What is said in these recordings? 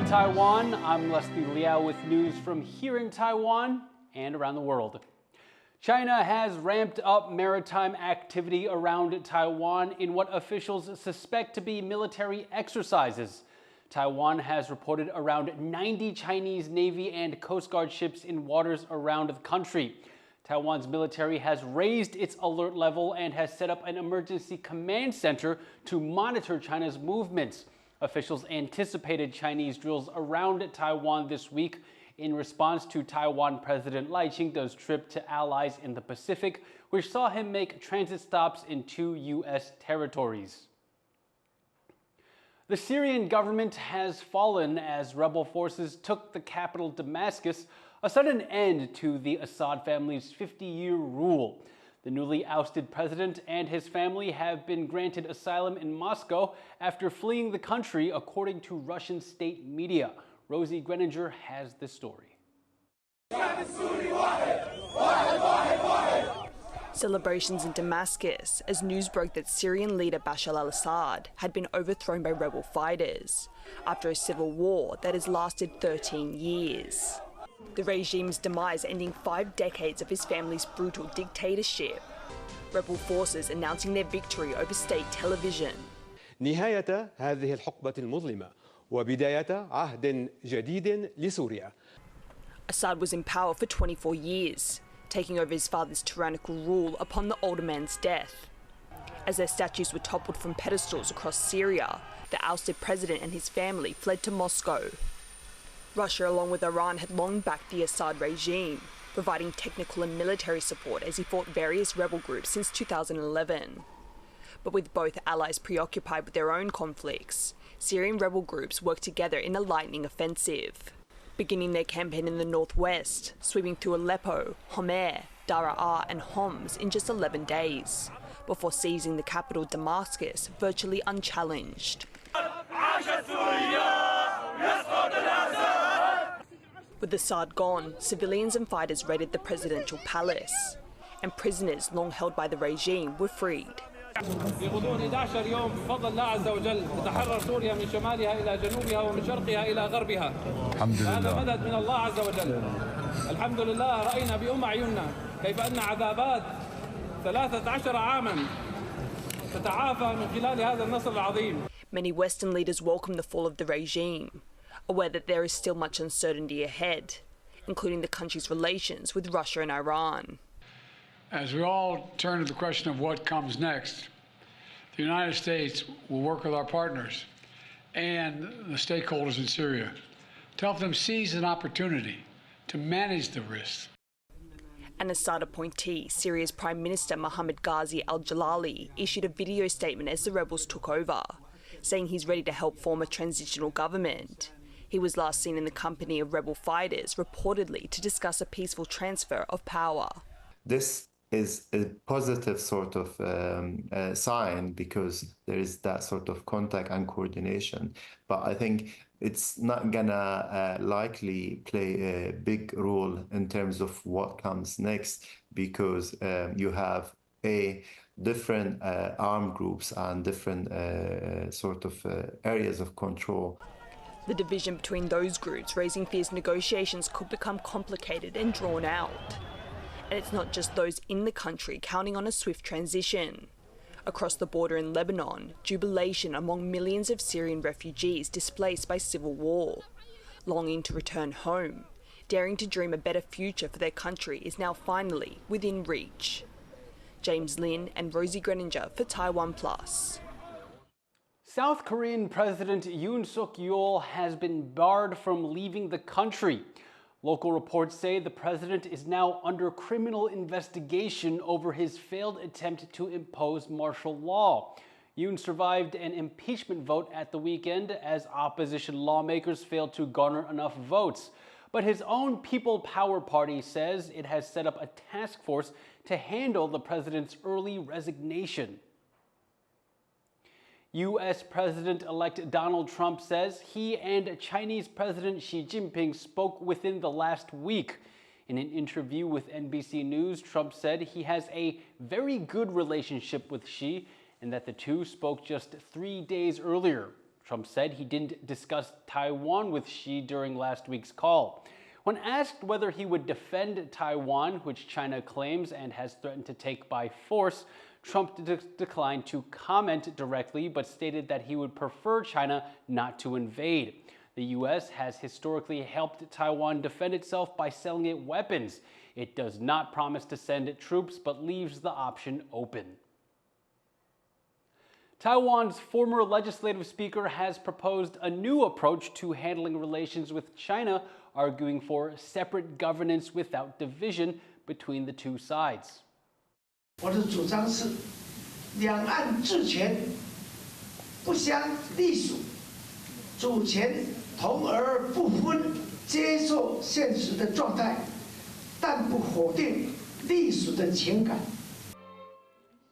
Taiwan. I'm Liao with news from here in Taiwan and around the world. China has ramped up maritime activity around Taiwan in what officials suspect to be military exercises. Taiwan has reported around 90 Chinese Navy and Coast Guard ships in waters around the country. Taiwan's military has raised its alert level and has set up an emergency command center to monitor China's movements. Officials anticipated Chinese drills around Taiwan this week in response to Taiwan President Ching's trip to allies in the Pacific, which saw him make transit stops in 2 U.S. territories. The Syrian government has fallen as rebel forces took the capital Damascus, a sudden end to the Assad family's 50-year rule. The newly ousted president and his family have been granted asylum in Moscow after fleeing the country, according to Russian state media. Rosie Greninger has this story. Celebrations in Damascus as news broke that Syrian leader Bashar al-Assad had been overthrown by rebel fighters after a civil war that has lasted 13 years. The regime's demise ending 5 decades of his family's brutal dictatorship. Rebel forces announcing their victory over state television. نهاية هذه الحقبة المظلمة وبداية عهد جديد لسوريا. Assad was in power for 24 years, taking over his father's tyrannical rule upon the older man's death. As their statues were toppled from pedestals across Syria, the ousted president and his family fled to Moscow. Russia, along with Iran, had long backed the Assad regime, providing technical and military support as he fought various rebel groups since 2011. But with both allies preoccupied with their own conflicts, Syrian rebel groups worked together in a lightning offensive, beginning their campaign in the northwest, sweeping through Aleppo, Homer, Daraa and Homs in just 11 days, before seizing the capital Damascus virtually unchallenged. With Assad gone, civilians and fighters raided the presidential palace, and prisoners long held by the regime were freed. في غضون 11 يوم بفضل الله عز وجل تتحرر سوريا من شمالها إلى جنوبها ومن شرقها إلى غربها. الحمد لله. هذا مدد من الله عز وجل. الحمد لله رأينا بأم أعيننا كيف أن عذابات 13 عاما تتعافى من خلال هذا النصر العظيم. Many Western leaders welcomed the fall of the regime, aware that there is still much uncertainty ahead, including the country's relations with Russia and Iran. As we all turn to the question of what comes next, the United States will work with our partners and the stakeholders in Syria to help them seize an opportunity to manage the risks. An Assad appointee, Syria's Prime Minister Mohammed Ghazi al-Jalali, issued a video statement as the rebels took over, saying he's ready to help form a transitional government. He was last seen in the company of rebel fighters, reportedly to discuss a peaceful transfer of power. This is a positive sort of sign because there is that sort of contact and coordination. But I think it's not gonna likely play a big role in terms of what comes next because you have different armed groups and different sort of areas of control. The division between those groups raising fears negotiations could become complicated and drawn out. And it's not just those in the country counting on a swift transition. Across the border in Lebanon, jubilation among millions of Syrian refugees displaced by civil war. Longing to return home, daring to dream a better future for their country is now finally within reach. James Lin and Rosie Greninger for TaiwanPlus. South Korean President Yoon Suk-yeol has been barred from leaving the country. Local reports say the president is now under criminal investigation over his failed attempt to impose martial law. Yoon survived an impeachment vote at the weekend as opposition lawmakers failed to garner enough votes. But his own People Power Party says it has set up a task force to handle the president's early resignation. U.S. President-elect Donald Trump says he and Chinese President Xi Jinping spoke within the last week. In an interview with NBC News, Trump said he has a very good relationship with Xi and that the two spoke just 3 days earlier. Trump said he didn't discuss Taiwan with Xi during last week's call. When asked whether he would defend Taiwan, which China claims and has threatened to take by force, Trump declined to comment directly, but stated that he would prefer China not to invade. The U.S. has historically helped Taiwan defend itself by selling it weapons. It does not promise to send troops, but leaves the option open. Taiwan's former legislative speaker has proposed a new approach to handling relations with China, arguing for separate governance without division between the two sides. 我的主张是，两岸治权不相隶属，主权同而不分，接受现实的状态，但不否定隶属的情感。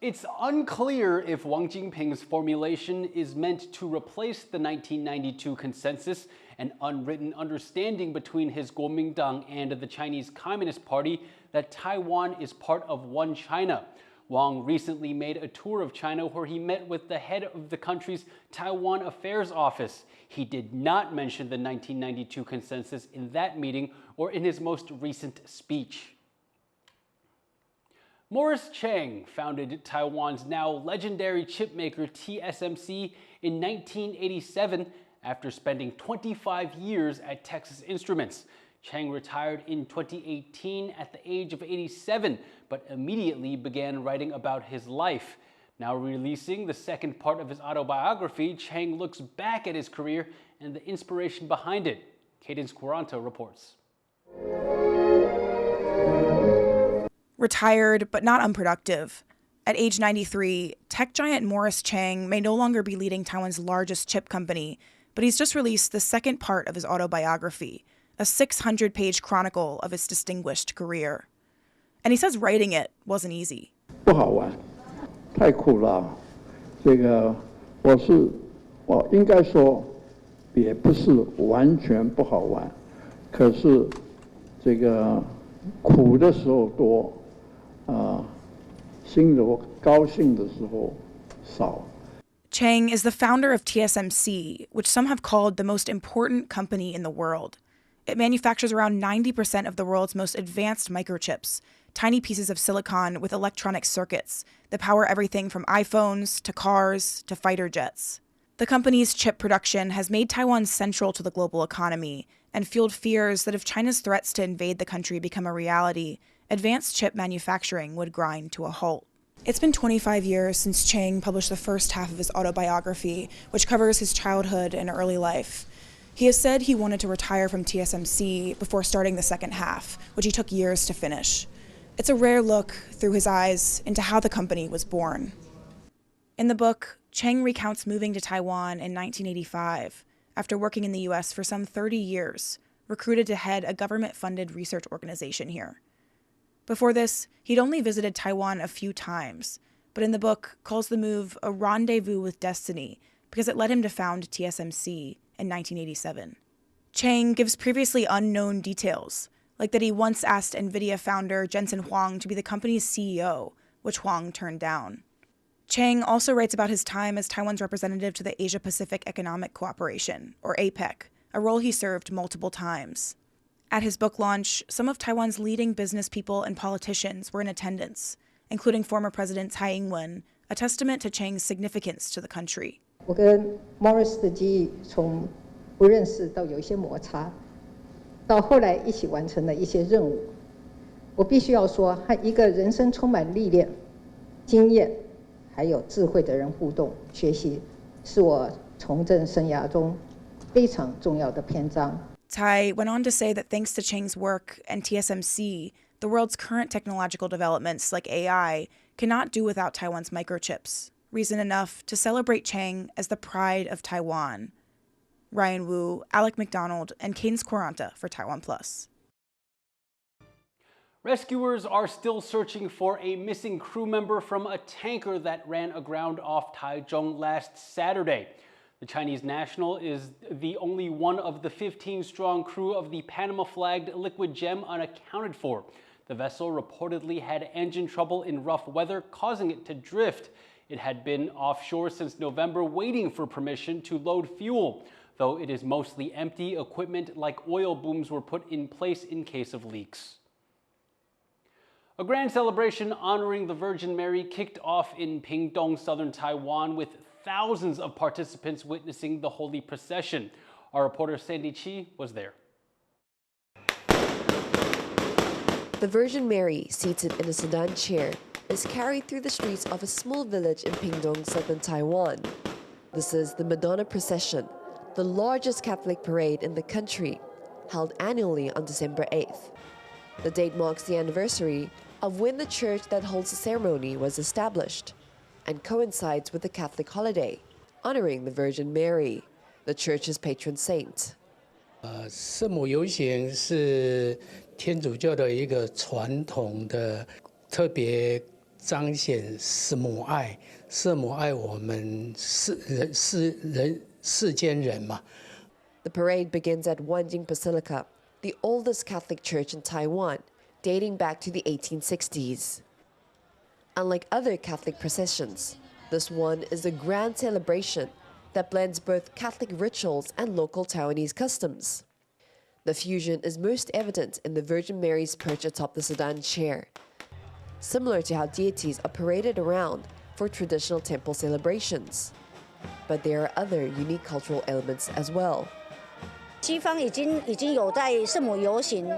It's unclear if Wang Jinping's formulation is meant to replace the 1992 consensus, an unwritten understanding between his Kuomintang and the Chinese Communist Party that Taiwan is part of one China. Wang recently made a tour of China where he met with the head of the country's Taiwan Affairs Office. He did not mention the 1992 consensus in that meeting or in his most recent speech. Morris Chang founded Taiwan's now legendary chipmaker TSMC in 1987 after spending 25 years at Texas Instruments. Chang retired in 2018 at the age of 87, but immediately began writing about his life. Now releasing the second part of his autobiography, Chang looks back at his career and the inspiration behind it. Cadence Quaranta reports. Retired, but not unproductive. At age 93, tech giant Morris Chang may no longer be leading Taiwan's largest chip company, but he's just released the second part of his autobiography, a 600-page chronicle of his distinguished career. And he says writing it wasn't easy. 不好玩，太苦了。这个我应该说，也不是完全不好玩，可是这个苦的时候多。 Chang is the founder of TSMC, which some have called the most important company in the world. It manufactures around 90% of the world's most advanced microchips, tiny pieces of silicon with electronic circuits that power everything from iPhones to cars to fighter jets. The company's chip production has made Taiwan central to the global economy and fueled fears that if China's threats to invade the country become a reality, advanced chip manufacturing would grind to a halt. It's been 25 years since Chang published the first half of his autobiography, which covers his childhood and early life. He has said he wanted to retire from TSMC before starting the second half, which he took years to finish. It's a rare look through his eyes into how the company was born. In the book, Chang recounts moving to Taiwan in 1985 after working in the U.S. for some 30 years, recruited to head a government-funded research organization here. Before this, he'd only visited Taiwan a few times, but in the book calls the move a rendezvous with destiny because it led him to found TSMC in 1987. Chang gives previously unknown details, like that he once asked NVIDIA founder Jensen Huang to be the company's CEO, which Huang turned down. Chang also writes about his time as Taiwan's representative to the Asia-Pacific Economic Cooperation, or APEC, a role he served multiple times. At his book launch, some of Taiwan's leading business people and politicians were in attendance, including former President Tsai Ing-wen, a testament to Chang's significance to the country. 我跟 Morris 的记忆从不认识到有一些摩擦，到后来一起完成了一些任务。我必须要说，和一个人生充满历练、经验还有智慧的人互动学习，是我从政生涯中非常重要的篇章。 Tsai went on to say that thanks to Chang's work and TSMC, the world's current technological developments like AI cannot do without Taiwan's microchips. Reason enough to celebrate Chang as the pride of Taiwan. Ryan Wu, Alec McDonald, and Cadence Quaranta for TaiwanPlus. Rescuers are still searching for a missing crew member from a tanker that ran aground off Taichung last Saturday. The Chinese national is the only one of the 15-strong crew of the Panama-flagged Liquid Gem unaccounted for. The vessel reportedly had engine trouble in rough weather, causing it to drift. It had been offshore since November, waiting for permission to load fuel. Though it is mostly empty, equipment like oil booms were put in place in case of leaks. A grand celebration honoring the Virgin Mary kicked off in Pingtung, southern Taiwan, with thousands of participants witnessing the holy procession. Our reporter Sandy Chi was there. The Virgin Mary, seated in a sedan chair, is carried through the streets of a small village in Pingtung, southern Taiwan. This is the Madonna Procession, the largest Catholic parade in the country, held annually on December 8th. The date marks the anniversary of when the church that holds the ceremony was established, and coincides with the Catholic holiday, honoring the Virgin Mary, the church's patron saint. 圣母游行是天主教的一个传统的，特别彰显圣母爱，圣母爱我们世间人嘛。The parade begins at Wanjing Basilica, the oldest Catholic church in Taiwan, dating back to the 1860s. Unlike other Catholic processions, this one is a grand celebration that blends both Catholic rituals and local Taiwanese customs. The fusion is most evident in the Virgin Mary's perch atop the sedan chair, similar to how deities are paraded around for traditional temple celebrations. But there are other unique cultural elements as well. 西方已经有在圣母游行，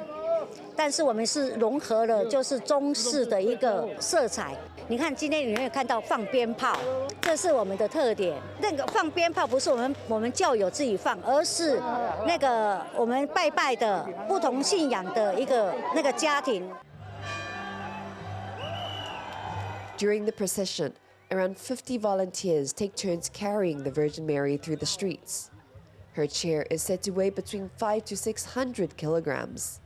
但是我们是融合了就是中式的一个色彩。你看今天你会看到放鞭炮，这是我们的特点。那个放鞭炮不是我们教友自己放，而是那个我们拜拜的不同信仰的一个那个家庭。During the procession, around 50 volunteers take turns carrying the Virgin Mary through the streets. Her chair is said to weigh between 500 to 600 kilograms.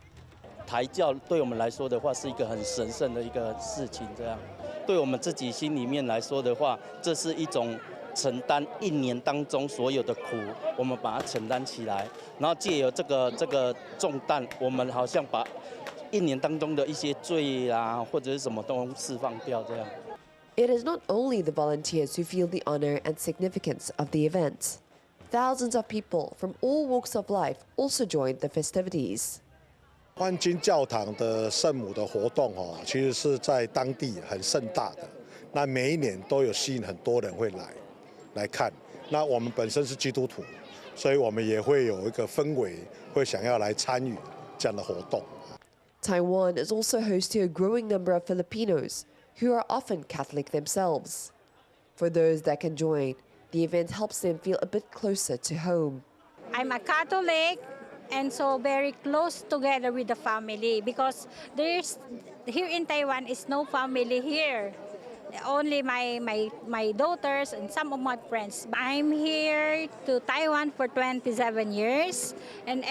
抬轿对我们来说的话是一个很神圣的一个事情，这样对我们自己心里面来说的话，这是一种承担一年当中所有的苦，我们把它承担起来，然后借由这个重担，我们好像把一年当中的一些罪啊或者是什么都释放掉，这样。It is not only the volunteers who feel the honor and significance of the event. Thousands of people from all walks of life also joined the festivities. 万金教堂的圣母的活动其实是在当地很盛大的，那每一年都有吸引很多人会来看。那我们本身是基督徒，所以我们也会有一个氛围，会想要来参与这样的活动。Taiwan is also host to a growing number of Filipinos who are often Catholic themselves. For those that can join, the event helps them feel a bit closer to home. I'm a Catholic and so very close together with the family because here in Taiwan is no family here. Only my daughters and some of my friends. I'm here to Taiwan for 27 years and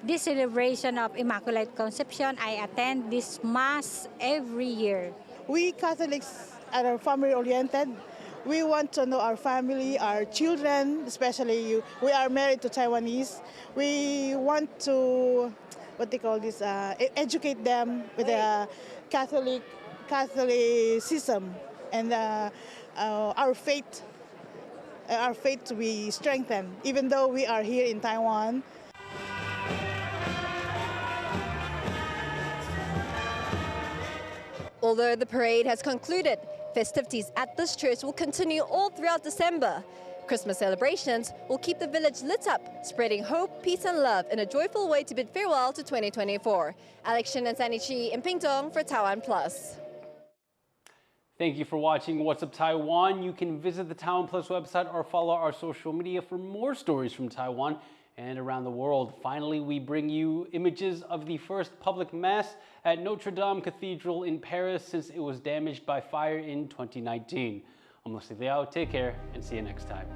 this celebration of Immaculate Conception, I attend this Mass every year. We Catholics are family-oriented. We want to know our family, our children, especially we are married to Taiwanese. We want to, educate them with the Catholicism and our faith to be strengthened, even though we are here in Taiwan. Although the parade has concluded, festivities at this church will continue all throughout December. Christmas celebrations will keep the village lit up, spreading hope, peace and love in a joyful way to bid farewell to 2024. Alex Shin and Sandy Chi in Pingtung for TaiwanPlus. Thank you for watching What's Up Taiwan. You can visit the TaiwanPlus website or follow our social media for more stories from Taiwan and around the world. Finally, we bring you images of the first public mass at Notre Dame Cathedral in Paris since it was damaged by fire in 2019. I'm Liao. Take care and see you next time.